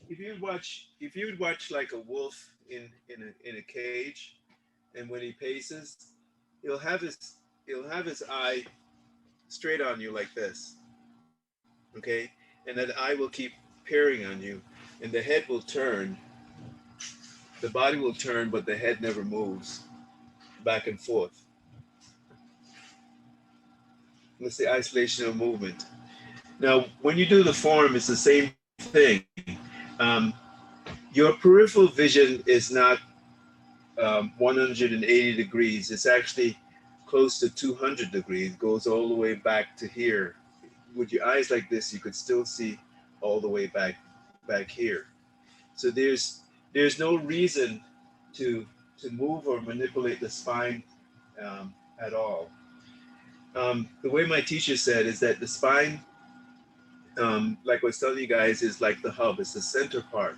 if you would watch like a wolf in a cage, and when he paces, he'll have his he'll have his eye straight on you like this, okay, and that eye will keep peering on you, and the head will turn, the body will turn, but the head never moves back and forth. It's the isolation of movement. Now, when you do the form, it's the same thing. Um, your peripheral vision is not 180 degrees. It's actually close to 200 degrees. Goes all the way back to here. With your eyes like this, you could still see all the way back here. So there's no reason to move or manipulate the spine at all. The way my teacher said is that the spine, like I was telling you guys, is like the hub. It's the center part,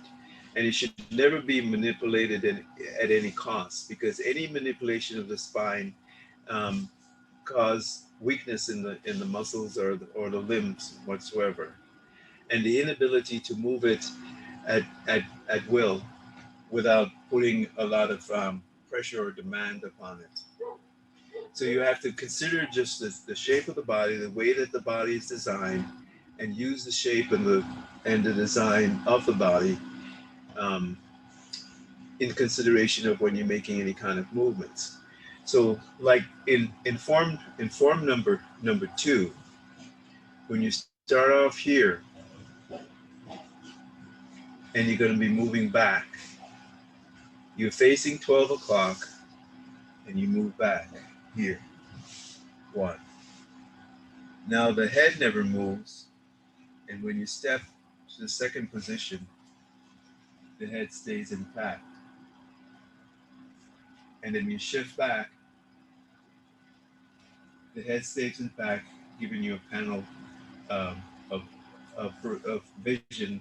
and it should never be manipulated at any cost, because any manipulation of the spine um, cause weakness in the muscles or the limbs whatsoever, and the inability to move it at will without putting a lot of pressure or demand upon it. So you have to consider just the shape of the body, the way that the body is designed, and use the shape and the design of the body um, in consideration of when you're making any kind of movements. So, like in form number two, when you start off here and you're going to be moving back, you're facing 12 o'clock and you move back here. One. Now the head never moves, and when you step to the second position, the head stays intact. And then you shift back, the head stays intact, giving you a panel um, of, of vision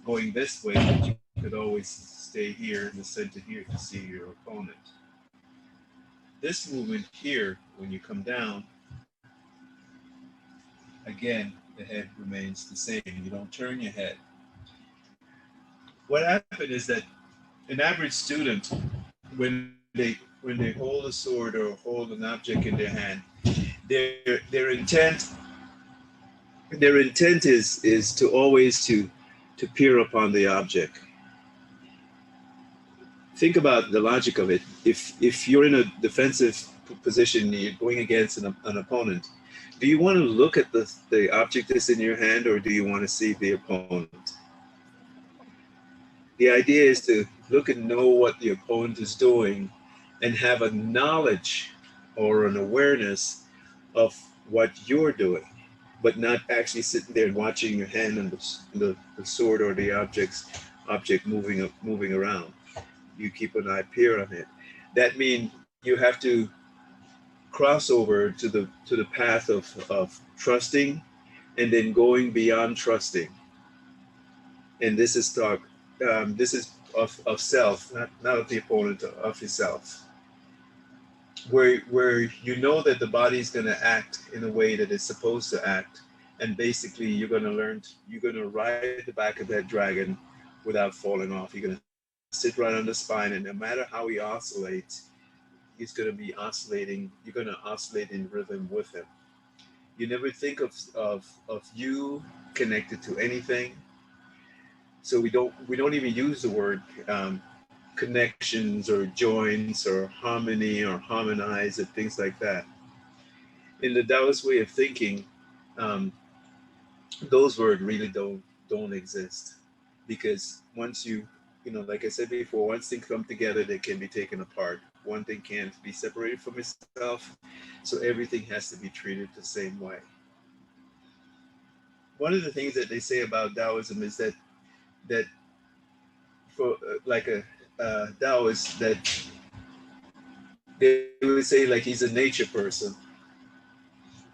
going this way, but you could always stay here in the center here to see your opponent. This movement here, when you come down, again, the head remains the same. You don't turn your head. What happened is that an average student, when they hold a sword or hold an object in their hand, their intent is to always to peer upon the object. Think about the logic of it. If you're in a defensive position, you're going against an opponent. Do you want to look at the object that's in your hand, or do you want to see the opponent? The idea is to look and know what the opponent is doing and have a knowledge or an awareness of what you're doing, but not actually sitting there and watching your hand and the sword or the object moving around. You keep an eye peer on it. That means you have to cross over to the path of trusting, and then going beyond trusting. And this is talk. This is of self, not of the opponent, of yourself. Where you know that the body is going to act in a way that it's supposed to act, and basically you're going to ride the back of that dragon without falling off. You're going to sit right on the spine, and no matter how he oscillates, he's going to be oscillating. You're going to oscillate in rhythm with him. You never think of you connected to anything. So we don't even use the word connections or joints or harmony or harmonize and things like that. In the Taoist way of thinking, um, those words really don't exist, because once like I said before, once things come together, they can be taken apart. One thing can't be separated from itself, so everything has to be treated the same way. One of the things that they say about Taoism is that for like a Taoist, that they would say like he's a nature person.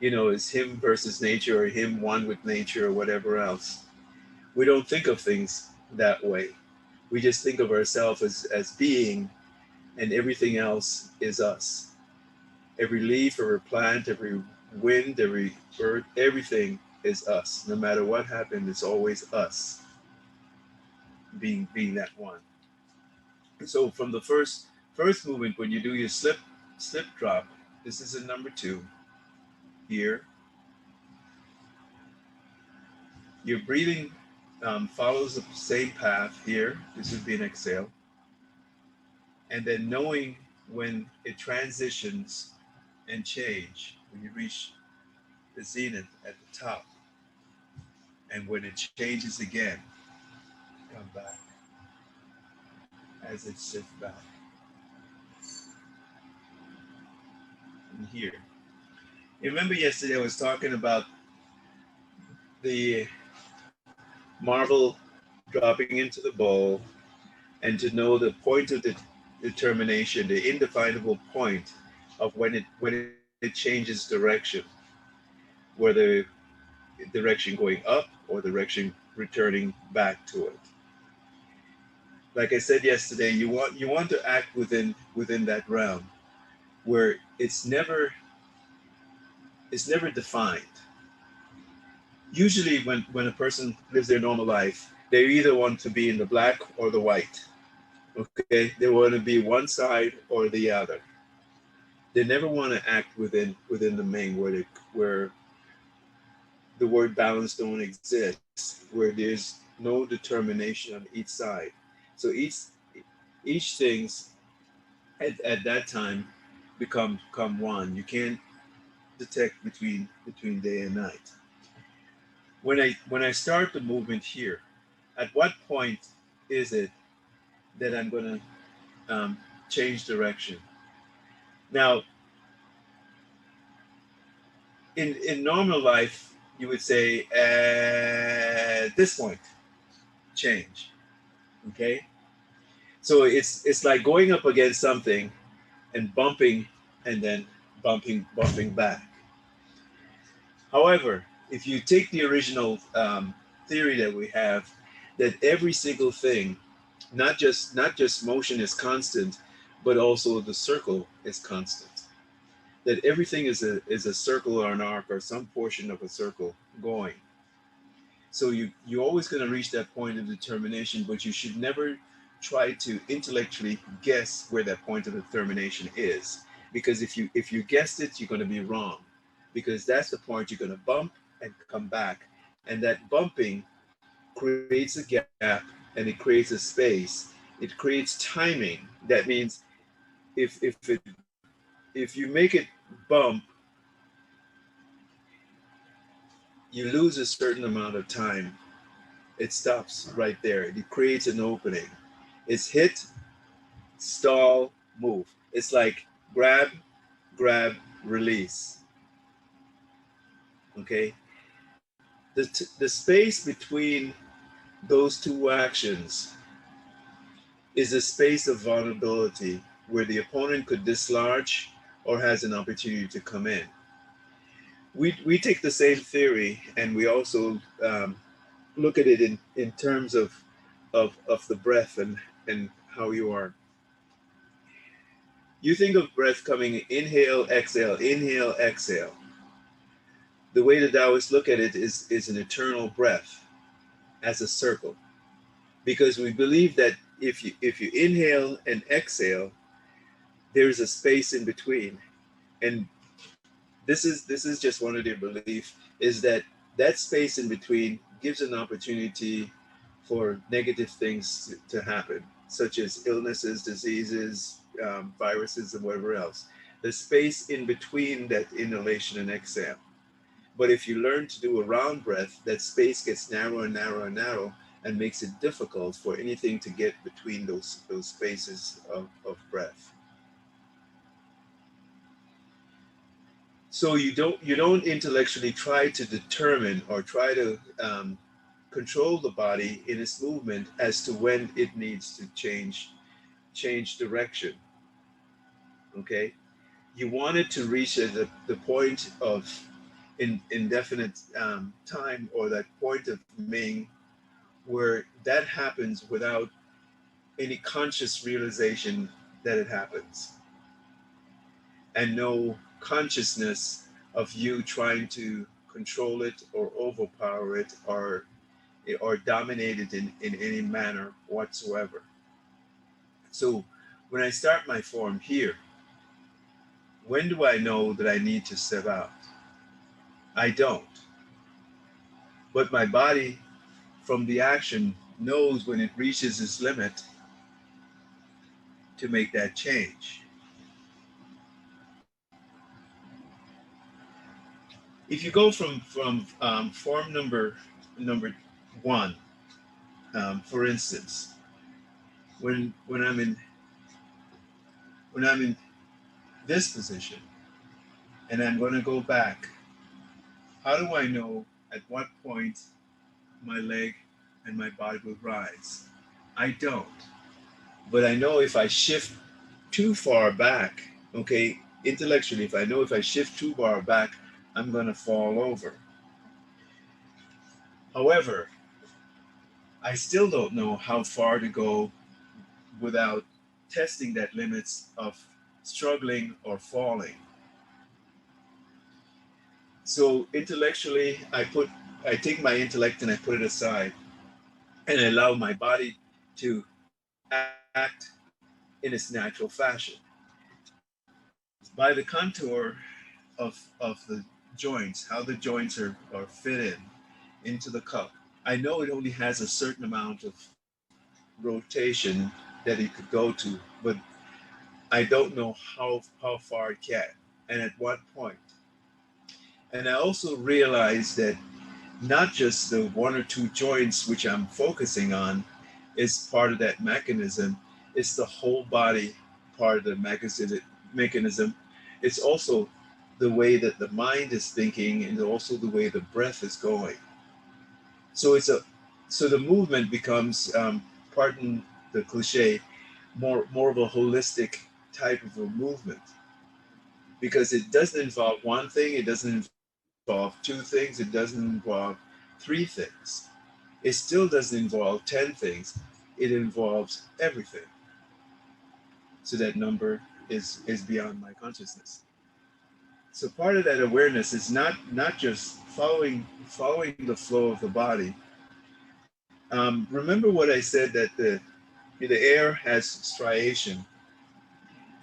It's him versus nature, or him one with nature, or whatever else. We don't think of things that way. We just think of ourselves as being, and everything else is us. Every leaf, every plant, every wind, every bird, everything is us. No matter what happened, it's always us. being that one. So from the first movement, when you do your slip drop, this is a number two here. Your breathing follows the same path here. This would be an exhale. And then knowing when it transitions and change, when you reach the zenith at the top, and when it changes again, come back as it shifts back. And here. You remember yesterday I was talking about the marble dropping into the bowl, and to know the point of the determination, the indefinable point of when it changes direction, whether direction going up or direction returning back to it. Like I said yesterday, you want to act within that realm where it's never defined. Usually when a person lives their normal life, they either want to be in the black or the white. Okay, they want to be one side or the other. They never want to act within the main where the word balance don't exist, where there's no determination on each side. So each things at that time become one. You can't detect between day and night. When I start the movement here, at what point is it that I'm going to change direction? Now, in normal life, you would say at this point, change. Okay, so it's like going up against something and bumping, and then bumping back. However, if you take the original theory that we have, that every single thing, not just motion is constant, but also the circle is constant. That everything is a circle or an arc or some portion of a circle going. So you're always going to reach that point of determination, but you should never try to intellectually guess where that point of determination is, because if you guessed it, you're going to be wrong, because that's the point you're going to bump and come back, and that bumping creates a gap and it creates a space. It creates timing. That means if you make it bump, you lose a certain amount of time. It stops right there. It creates an opening. It's hit, stall, move. It's like grab, release. Okay? The space between those two actions is a space of vulnerability where the opponent could dislodge or has an opportunity to come in. We take the same theory, and we also look at it in terms of the breath and how you are. You think of breath coming inhale, exhale, inhale, exhale. The way the Taoists look at it is an eternal breath as a circle, because we believe that if you inhale and exhale, there's a space in between, and this is just one of their beliefs, is that that space in between gives an opportunity for negative things to happen, such as illnesses, diseases, viruses, and whatever else. The space in between that inhalation and exhale. But if you learn to do a round breath, that space gets narrower and narrower and narrow, and makes it difficult for anything to get between those spaces of breath. So you don't intellectually try to determine or try to control the body in its movement as to when it needs to change direction. Okay, you want it to reach the point of indefinite time, or that point of Ming, where that happens without any conscious realization that it happens, and no consciousness of you trying to control it or overpower it or or dominate it in any manner whatsoever. So when I start my form here, when do I know that I need to step out? I don't. But my body, from the action, knows when it reaches its limit to make that change. If you go from form number one, for instance, when I'm in this position and I'm going to go back, how do I know at what point my leg and my body will rise? I don't. But I know if I shift too far back, okay, intellectually, if I know if I shift too far back, I'm going to fall over. However, I still don't know how far to go without testing that limits of struggling or falling. So intellectually, I take my intellect and I put it aside and I allow my body to act in its natural fashion. By the contour of the joints, how the joints are fit into the cup, I know it only has a certain amount of rotation that it could go to, but I don't know how far it can and at what point. And I also realized that not just the one or two joints which I'm focusing on is part of that mechanism, it's the whole body part of the mechanism. It's also the way that the mind is thinking and also the way the breath is going. So so the movement becomes, pardon the cliche, more of a holistic type of a movement because it doesn't involve one thing, it doesn't involve two things, it doesn't involve three things. It still doesn't involve 10 things. It involves everything. So that number is beyond my consciousness. So part of that awareness is not just following the flow of the body. Remember what I said that the air has striation,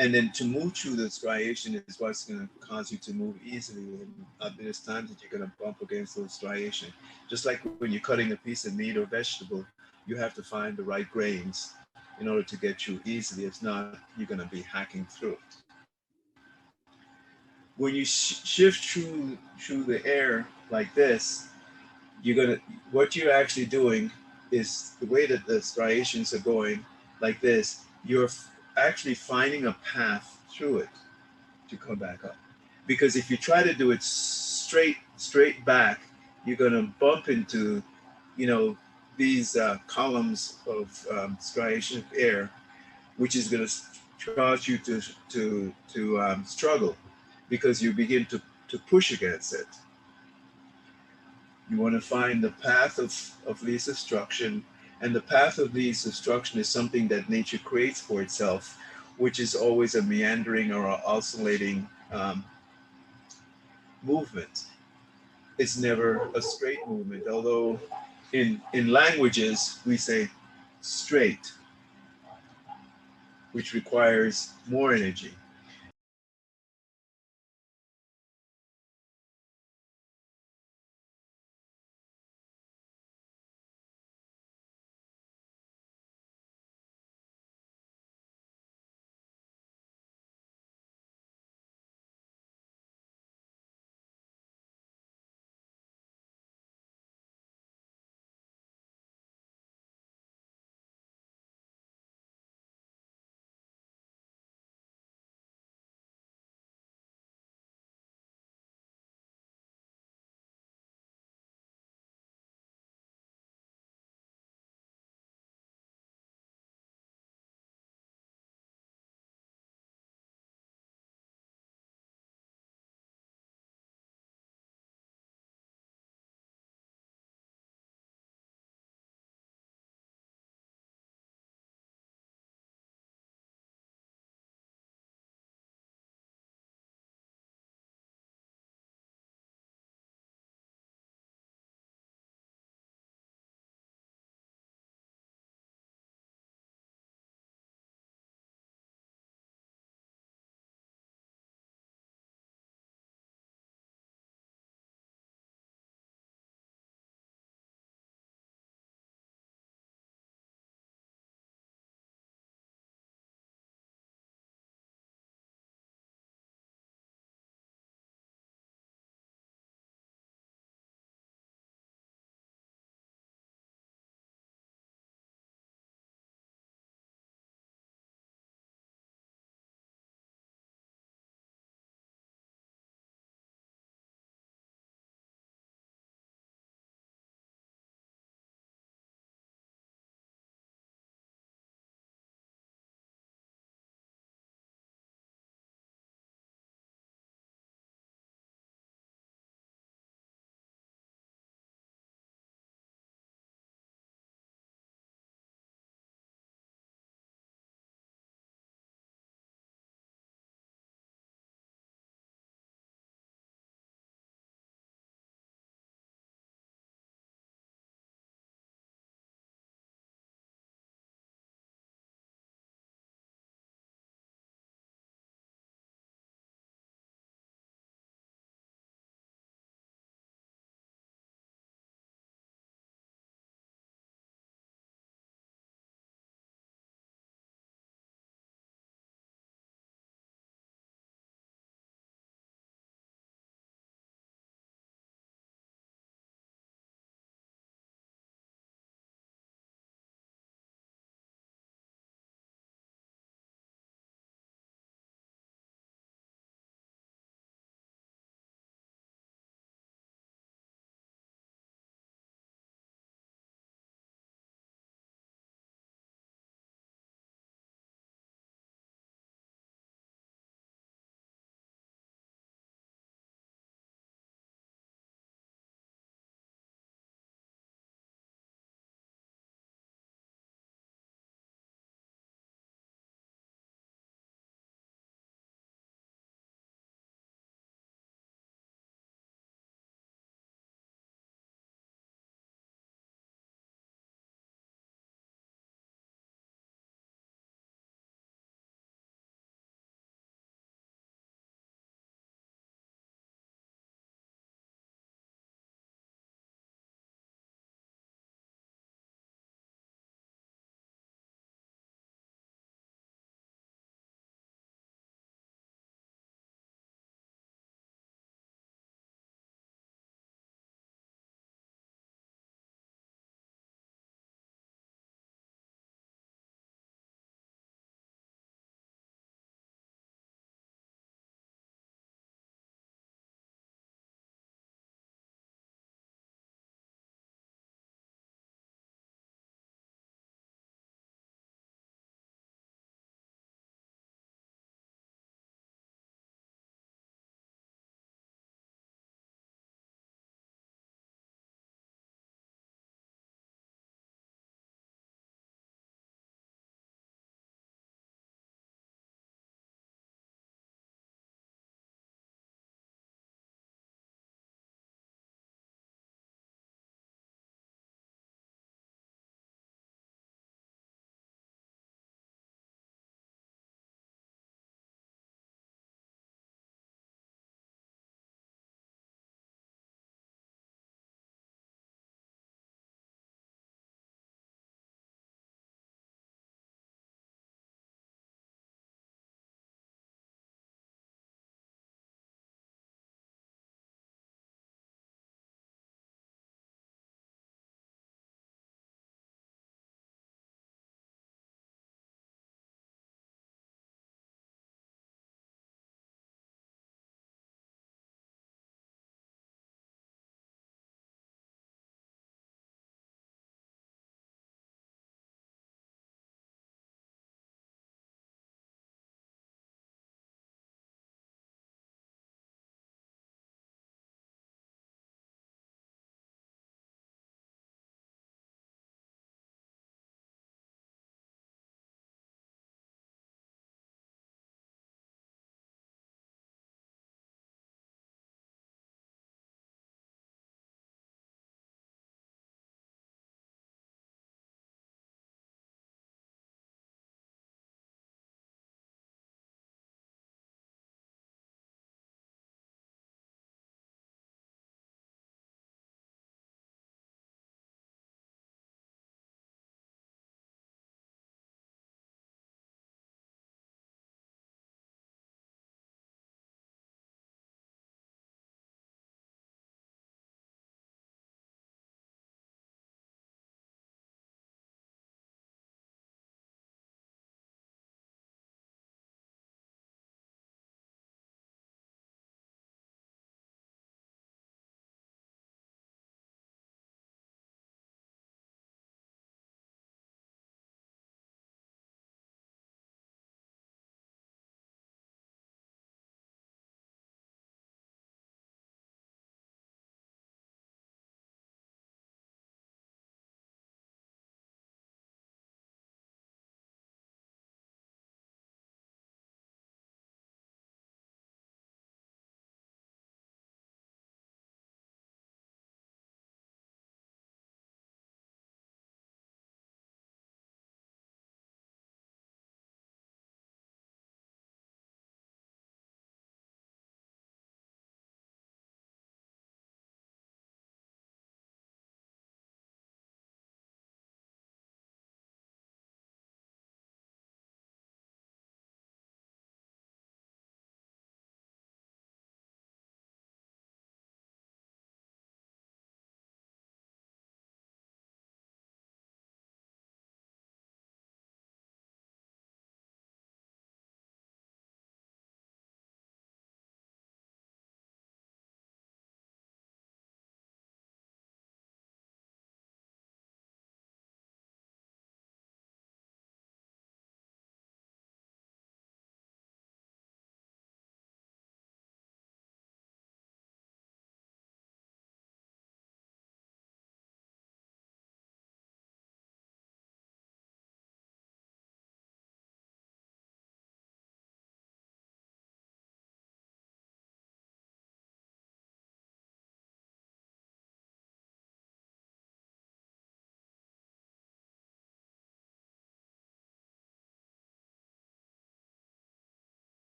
and then to move through the striation is what's going to cause you to move easily. And there's times that you're going to bump against those striation. Just like when you're cutting a piece of meat or vegetable, you have to find the right grains in order to get through easily. If not, you're going to be hacking through it. When you shift through the air like this, what you're actually doing is the way that the striations are going like this, you're actually finding a path through it to come back up. Because if you try to do it straight back, you're going to bump into, you know, these columns of striation of air, which is going to cause you to struggle because you begin to push against it. You want to find the path of least obstruction, and the path of least obstruction is something that nature creates for itself, which is always a meandering or an oscillating movement. It's never a straight movement, although in languages we say straight, which requires more energy.